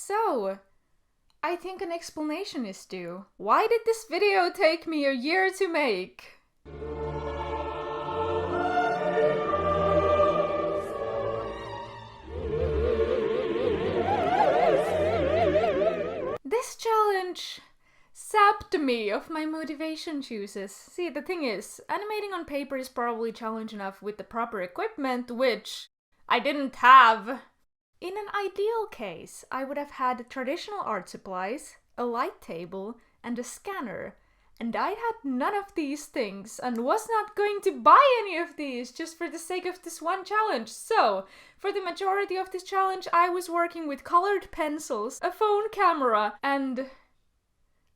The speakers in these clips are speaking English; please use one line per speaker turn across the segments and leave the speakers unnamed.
So, I think an explanation is due. Why did this video take me a year to make? This challenge sapped me of my motivation juices. See, the thing is, animating on paper is probably challenge enough with the proper equipment, which I didn't have. In an ideal case, I would have had traditional art supplies, a light table, and a scanner. And I had none of these things, and was not going to buy any of these just for the sake of this one challenge. So, for the majority of this challenge, I was working with colored pencils, a phone camera, and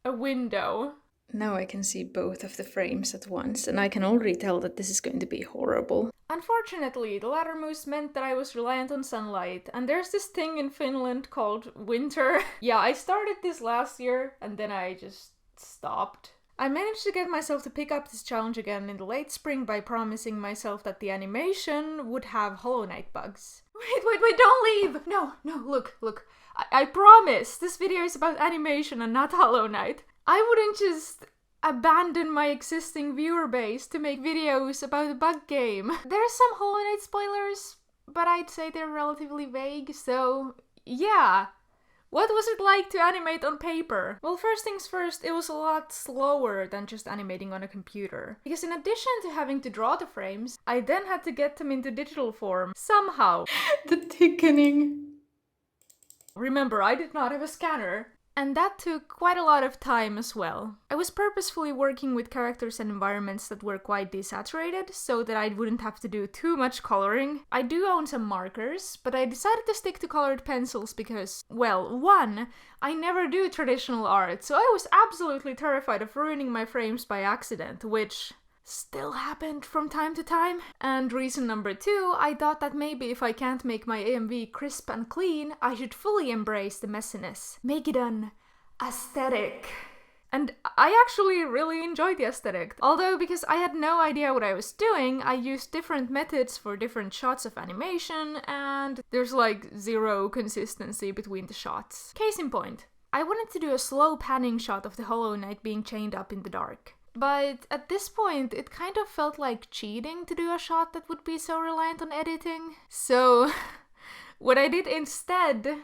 a window.
Now I can see both of the frames at once, and I can already tell that this is going to be horrible.
Unfortunately, the lattermost meant that I was reliant on sunlight, and there's this thing in Finland called winter. Yeah, I started this last year, and then I just stopped. I managed to get myself to pick up this challenge again in the late spring by promising myself that the animation would have Hollow Knight bugs. Wait, don't leave! No, look. I promise, this video is about animation and not Hollow Knight. I wouldn't just abandon my existing viewer base to make videos about a bug game. There's some Hollow Knight spoilers, but I'd say they're relatively vague, so yeah. What was it like to animate on paper? Well, first things first, it was a lot slower than just animating on a computer. Because in addition to having to draw the frames, I then had to get them into digital form, somehow.
The thickening.
Remember, I did not have a scanner. And that took quite a lot of time as well. I was purposefully working with characters and environments that were quite desaturated, so that I wouldn't have to do too much coloring. I do own some markers, but I decided to stick to colored pencils because, well, one, I never do traditional art, so I was absolutely terrified of ruining my frames by accident, which still happened from time to time. And reason number two, I thought that maybe if I can't make my AMV crisp and clean, I should fully embrace the messiness. Make it an aesthetic. And I actually really enjoyed the aesthetic. Although, because I had no idea what I was doing, I used different methods for different shots of animation, and there's like zero consistency between the shots. Case in point, I wanted to do a slow panning shot of the Hollow Knight being chained up in the dark. But at this point, it kind of felt like cheating to do a shot that would be so reliant on editing. So, what I did instead...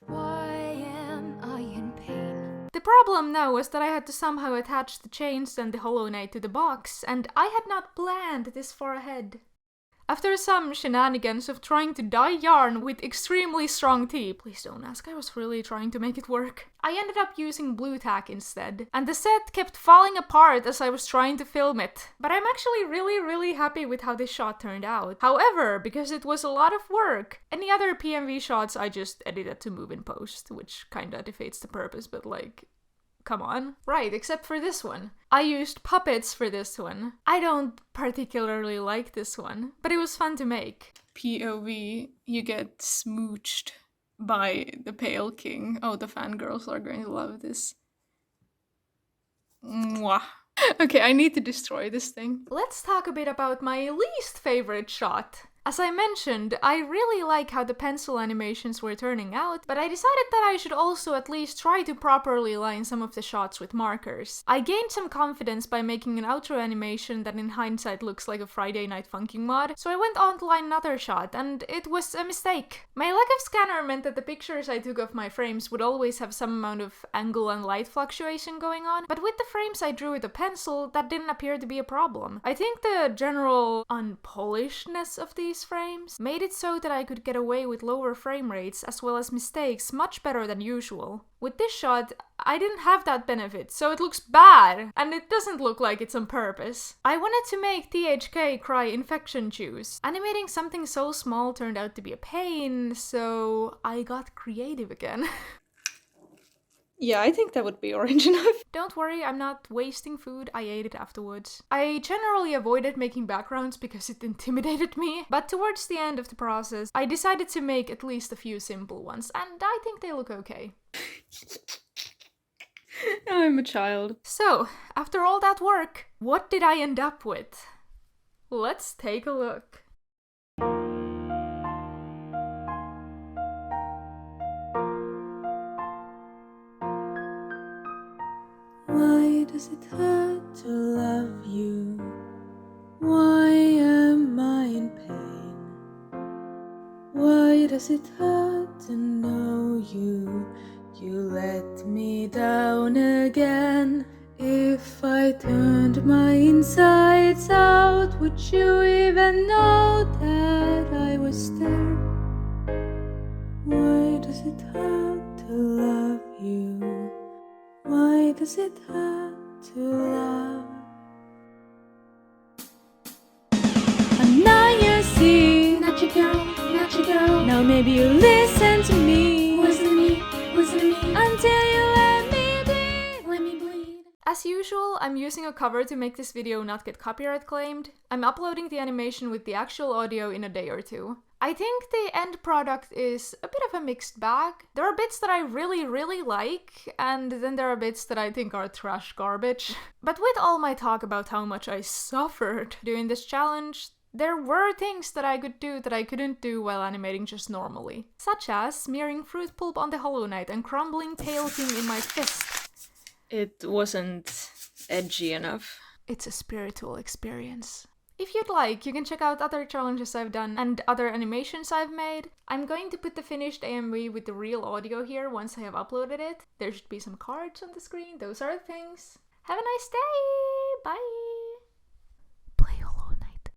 Why am I in pain? The problem now was that I had to somehow attach the chains and the Hollow Knight to the box, and I had not planned this far ahead. After some shenanigans of trying to dye yarn with extremely strong teeth, please don't ask, I was really trying to make it work, I ended up using blue tack instead, and the set kept falling apart as I was trying to film it. But I'm actually really happy with how this shot turned out. However, because it was a lot of work, any other PMV shots I just edited to move in post, which kinda defeats the purpose, but like... come on. Right, except for this one. I used puppets for this one. I don't particularly like this one, but it was fun to make.
POV, you get smooched by the Pale King. Oh, the fangirls are going to love this. Mwah. Okay, I need to destroy this thing.
Let's talk a bit about my least favorite shot. As I mentioned, I really like how the pencil animations were turning out, but I decided that I should also at least try to properly line some of the shots with markers. I gained some confidence by making an outro animation that in hindsight looks like a Friday Night Funkin' mod, so I went on to line another shot, and it was a mistake. My lack of scanner meant that the pictures I took of my frames would always have some amount of angle and light fluctuation going on, but with the frames I drew with a pencil, that didn't appear to be a problem. I think the general unpolishedness of these frames made it so that I could get away with lower frame rates as well as mistakes much better than usual. With this shot, I didn't have that benefit, so it looks bad, and it doesn't look like it's on purpose. I wanted to make THK cry infection juice. Animating something so small turned out to be a pain, so I got creative again.
Yeah, I think that would be orange enough.
Don't worry, I'm not wasting food, I ate it afterwards. I generally avoided making backgrounds because it intimidated me, but towards the end of the process, I decided to make at least a few simple ones, and I think they look okay.
I'm a child.
So, after all that work, what did I end up with? Let's take a look.
does it hurt to love you? Why am I in pain? Why does it hurt to know you? You let me down again. If I turned my insides out, would you even know that I was there? Why does it hurt to love you? Why does it hurt to love? And now you see,
Not your girl, not your girl.
now maybe you listen to me.
Wasn't me, wasn't me.
Until you let me bleed.
Let me bleed.
As usual, I'm using a cover to make this video not get copyright claimed. I'm uploading the animation with the actual audio in a day or two. I think the end product is a bit of a mixed bag. There are bits that I really like, and then there are bits that I think are trash garbage. But with all my talk about how much I suffered doing this challenge, there were things that I could do that I couldn't do while animating just normally. Such as smearing fruit pulp on the Hollow Knight and crumbling Tail King in my fist.
It wasn't edgy enough.
It's a spiritual experience. If you'd like, you can check out other challenges I've done and other animations I've made. I'm going to put the finished AMV with the real audio here once I have uploaded it. There should be some cards on the screen, those are the things. Have a nice day! Bye!